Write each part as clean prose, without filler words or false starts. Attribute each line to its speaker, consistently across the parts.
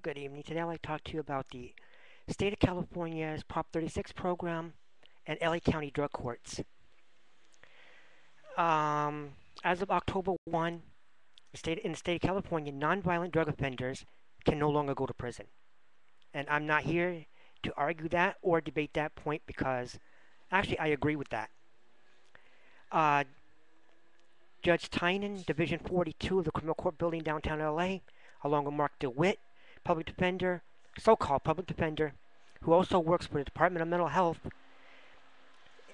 Speaker 1: Good evening. Today I'd like to talk to you about the State of California's Prop 36 program and LA County drug courts. Um, as of October 1, in the state of California, nonviolent drug offenders can no longer go to prison. And I'm not here to argue that or debate that point because actually I agree with that. Uh, Judge Tynan, Division 42 of the Criminal Court Building downtown LA, along with Mark Dewitt, public defender, so-called public defender, who also works for the Department of Mental Health,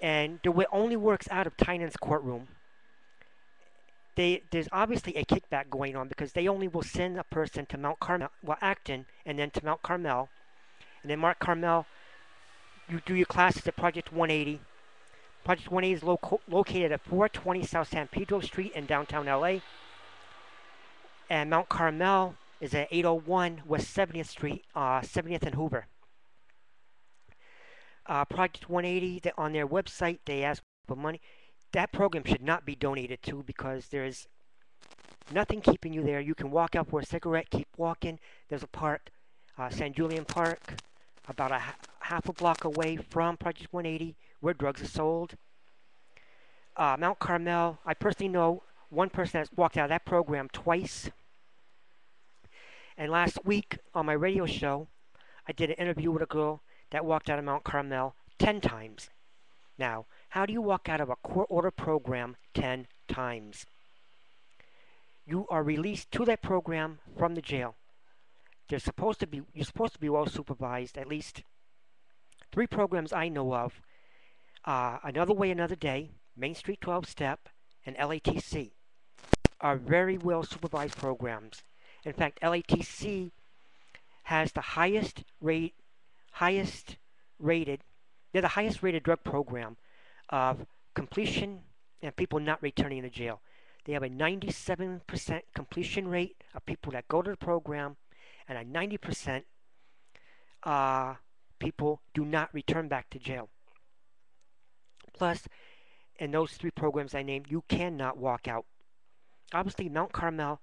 Speaker 1: and DeWitt only works out of Tynan's courtroom. There's obviously a kickback going on because they only will send a person to Mount Carmel, well, Acton, and then to Mount Carmel. And then Mount Carmel, you do your classes at Project 180. Project 180 is located at 420 South San Pedro Street in downtown LA. And Mount Carmel is at 801 West 70th Street, 70th and Hoover. Project 180, on their website, they ask for money. That program should not be donated to because there's nothing keeping you there. You can walk out for a cigarette, keep walking. There's a park, San Julian Park, about half a block away from Project 180, where drugs are sold. Mount Carmel, I personally know one person that's walked out of that program twice. And last week on my radio show, I did an interview with a girl that walked out of Mount Carmel 10 times. Now, how do you walk out of a court order program 10 times? You are released to that program from the jail. You're supposed to be well supervised. At least 3 programs I know of: Another Way, Another Day, Main Street 12 Step, and LATC are very well supervised programs. In fact, LATC has the highest rated they're the highest rated drug program of completion and people not returning to jail. They have a 97% completion rate of people that go to the program, and a 90% people do not return back to jail. Plus, in those 3 programs I named, you cannot walk out. Obviously, Mount Carmel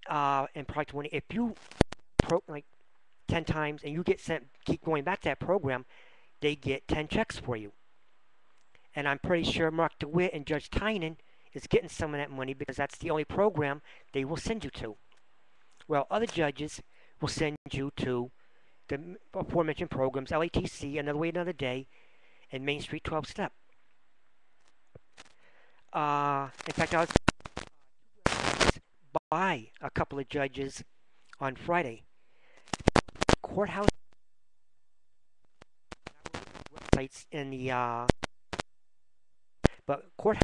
Speaker 1: and Project 1, if you like 10 times and you get sent, keep going back to that program, they get 10 checks for you. And I'm pretty sure Mark DeWitt and Judge Tynan is getting some of that money because that's the only program they will send you to. Well, other judges will send you to the aforementioned programs: LATC, Another Way, Another Day, and Main Street 12 Step. In fact, I was by a couple of judges on Friday. Courthouse websites in the but courthouse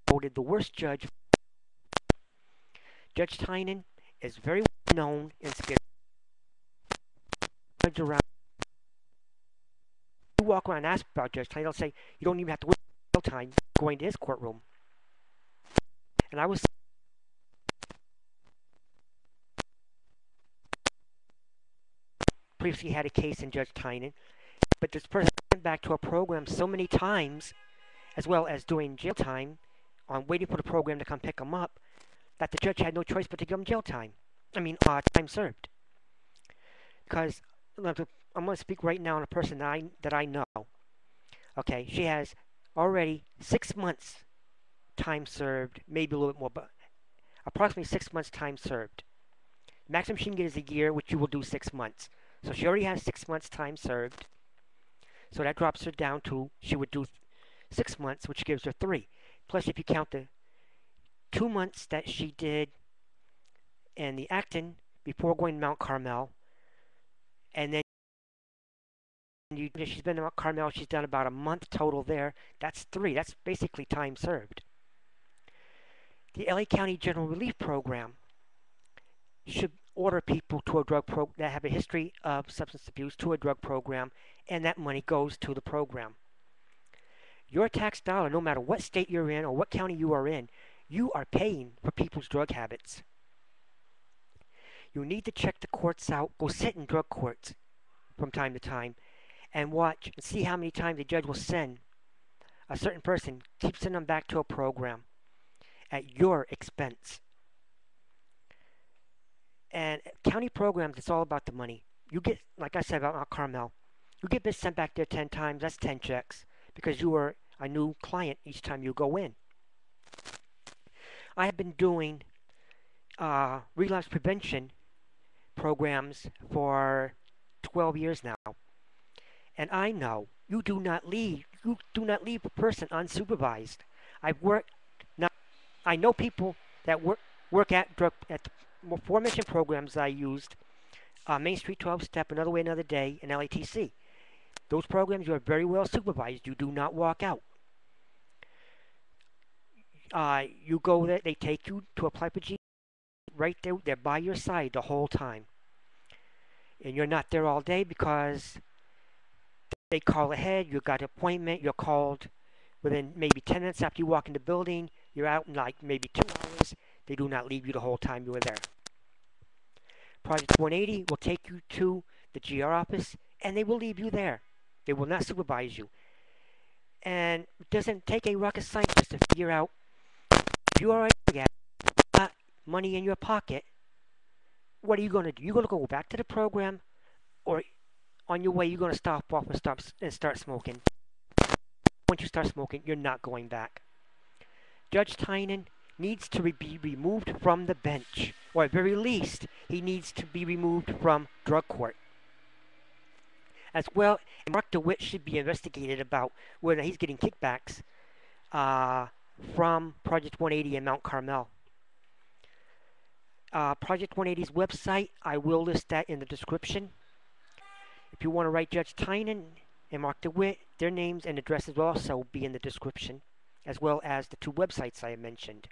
Speaker 1: voted the worst judge. Judge Tynan is very well known in scared judge around. You walk around and ask about Judge Tynan, they'll say you don't even have to wait jail time going to his courtroom. And I was previously had a case in Judge Tynan, but this person went back to a program so many times, as well as doing jail time, on waiting for the program to come pick him up, that the judge had no choice but to give him jail time. Time served. Because I'm going to speak right now on a person that I know. Okay, she has already 6 months time served, maybe a little bit more, but approximately 6 months time served. Maximum she can get is a year, which you will do 6 months. So she already has 6 months time served. So that drops her down to, she would do 6 months, which gives her 3. Plus, if you count the 2 months that she did in the Acton before going to Mount Carmel, and then she's been to Mount Carmel, she's done about a month total there. That's 3. That's basically time served. The LA County General Relief Program should order people to a drug program that have a history of substance abuse to a drug program, and that money goes to the program. Your tax dollar, no matter what state you're in or what county you are in, you are paying for people's drug habits. You need to check the courts out. Go sit in drug courts. from time to time and watch and see how many times the judge will send a certain person, keep sending them back to a program at your expense. And county programs, it's all about the money. You get, like I said about CARMEL, you get sent back there 10 times, that's 10 checks because you are a new client each time you go in. I have been doing relapse prevention programs for 12 years now. And I know you do not leave a person unsupervised. I've worked now I know people that work at the aforementioned programs I used, Main Street 12 Step, Another Way Another Day, and LATC. Those programs you are very well supervised. You do not walk out. You go there, they take you to apply for G right there. They're by your side the whole time. And you're not there all day because they call ahead, you got an appointment, you're called within maybe 10 minutes after you walk in the building, you're out in like maybe 2 hours. They do not leave you the whole time you were there. Project 180 will take you to the GR office and they will leave you there. They will not supervise you. And it doesn't take a rocket scientist to figure out if you already got money in your pocket, what are you going to do? You're going to go back to the program, or on your way you're going to stop off and start smoking. Once you start smoking, you're not going back. Judge Tynan needs to be removed from the bench, or at very least, he needs to be removed from drug court. As well, Mark Dewitt should be investigated about whether he's getting kickbacks from Project 180 and Mount Carmel. Project 180's website, I will list that in the description. If you want to write Judge Tynan and Mark DeWitt, their names and addresses will also be in the description, as well as the 2 websites I mentioned.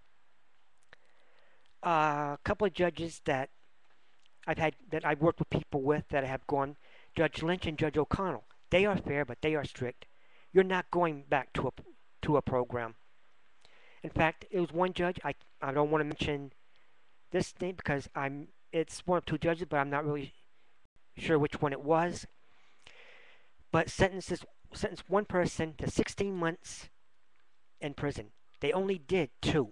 Speaker 1: A couple of judges that I've worked with people with that have gone, Judge Lynch and Judge O'Connell. They are fair, but they are strict. You're not going back to a program. In fact, it was one judge, I don't want to mention this name because it's one of 2 judges, but I'm not really sure which one it was. But sentenced one person to 16 months in prison. They only did 2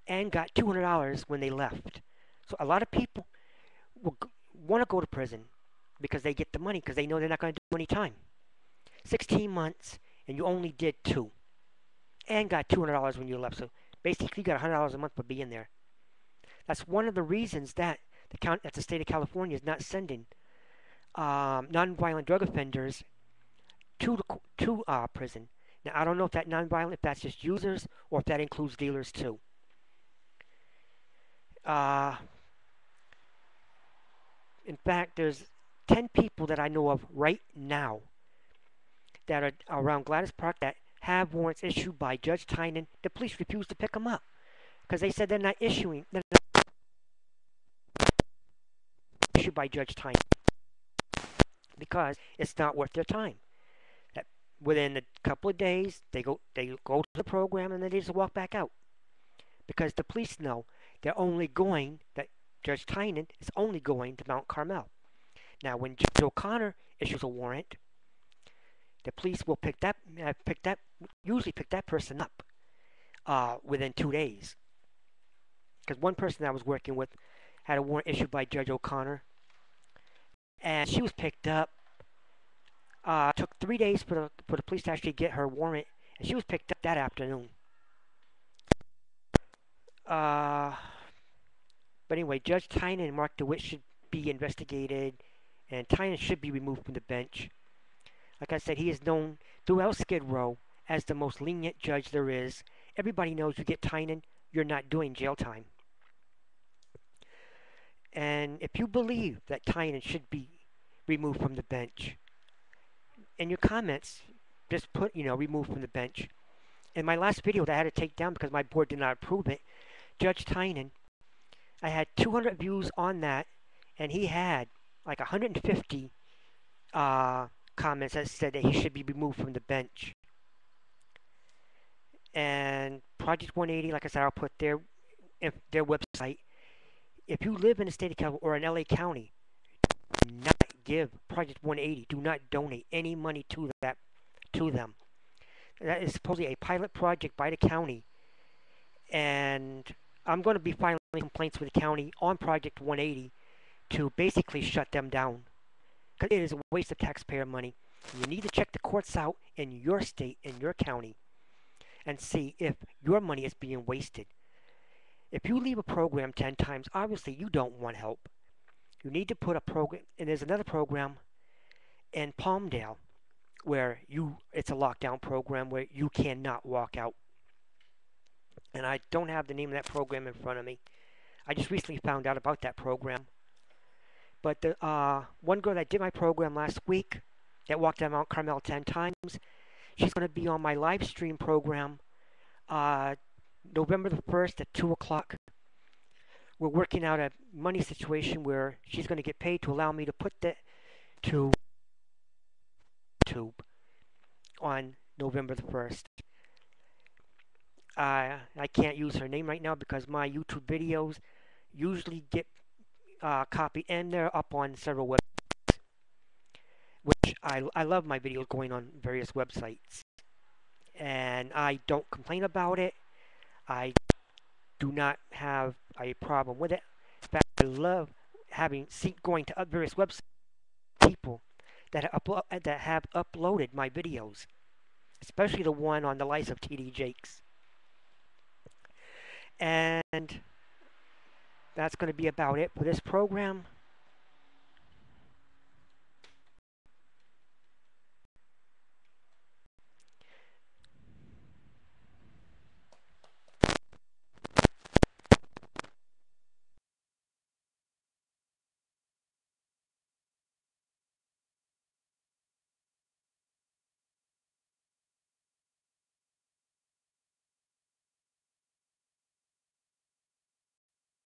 Speaker 1: and got $200 when they left. So a lot of people will want to go to prison because they get the money because they know they're not going to do any time. 16 months and you only did 2 and got $200 when you left. So basically you got $100 a month for being there. That's one of the reasons that the state of California is not sending nonviolent drug offenders to prison. Now, I don't know if that nonviolent, if that's just users, or if that includes dealers too. In fact, there's 10 people that I know of right now that are around Gladys Park that have warrants issued by Judge Tynan. The police refuse to pick them up because they said they're not issued by Judge Tynan because it's not worth their time. That within a couple of days, they go to the program and then they just walk back out because the police know that Judge Tynan is only going to Mount Carmel. Now, when Judge O'Connor issues a warrant, the police will usually pick that person up within 2 days. Because one person I was working with had a warrant issued by Judge O'Connor, and she was picked up. Took 3 days for the police to actually get her warrant, and she was picked up that afternoon. But anyway, Judge Tynan and Mark DeWitt should be investigated, and Tynan should be removed from the bench. Like I said, he is known throughout Skid Row as the most lenient judge there is. Everybody knows you get Tynan, you're not doing jail time. And if you believe that Tynan should be removed from the bench, in your comments, just put, removed from the bench. In my last video that I had to take down because my board did not approve it, Judge Tynan, I had 200 views on that, and he had like 150 comments that said that he should be removed from the bench. And Project 180, like I said, I'll put their website. If you live in the state of California or in LA County, do not give Project 180. Do not donate any money to them. That is supposedly a pilot project by the county, and I'm going to be filing complaints with the county on Project 180 to basically shut them down, because it is a waste of taxpayer money. You need to check the courts out in your state, in your county, and see if your money is being wasted. If you leave a program 10 times, obviously you don't want help. You need to put a program, and there's another program in Palmdale where it's a lockdown program where you cannot walk out. And I don't have the name of that program in front of me. I just recently found out about that program. But the one girl that did my program last week, that walked down Mount Carmel 10 times, she's going to be on my live stream program November the 1st at 2 o'clock. We're working out a money situation where she's going to get paid to allow me to put that to YouTube on November the 1st. I can't use her name right now because my YouTube videos usually get copied and they're up on several websites, which I love my videos going on various websites. And I don't complain about it. I do not have a problem with it. In fact, I love going to various websites, people that have uploaded my videos, especially the one on the life of TD Jakes. And that's going to be about it for this program.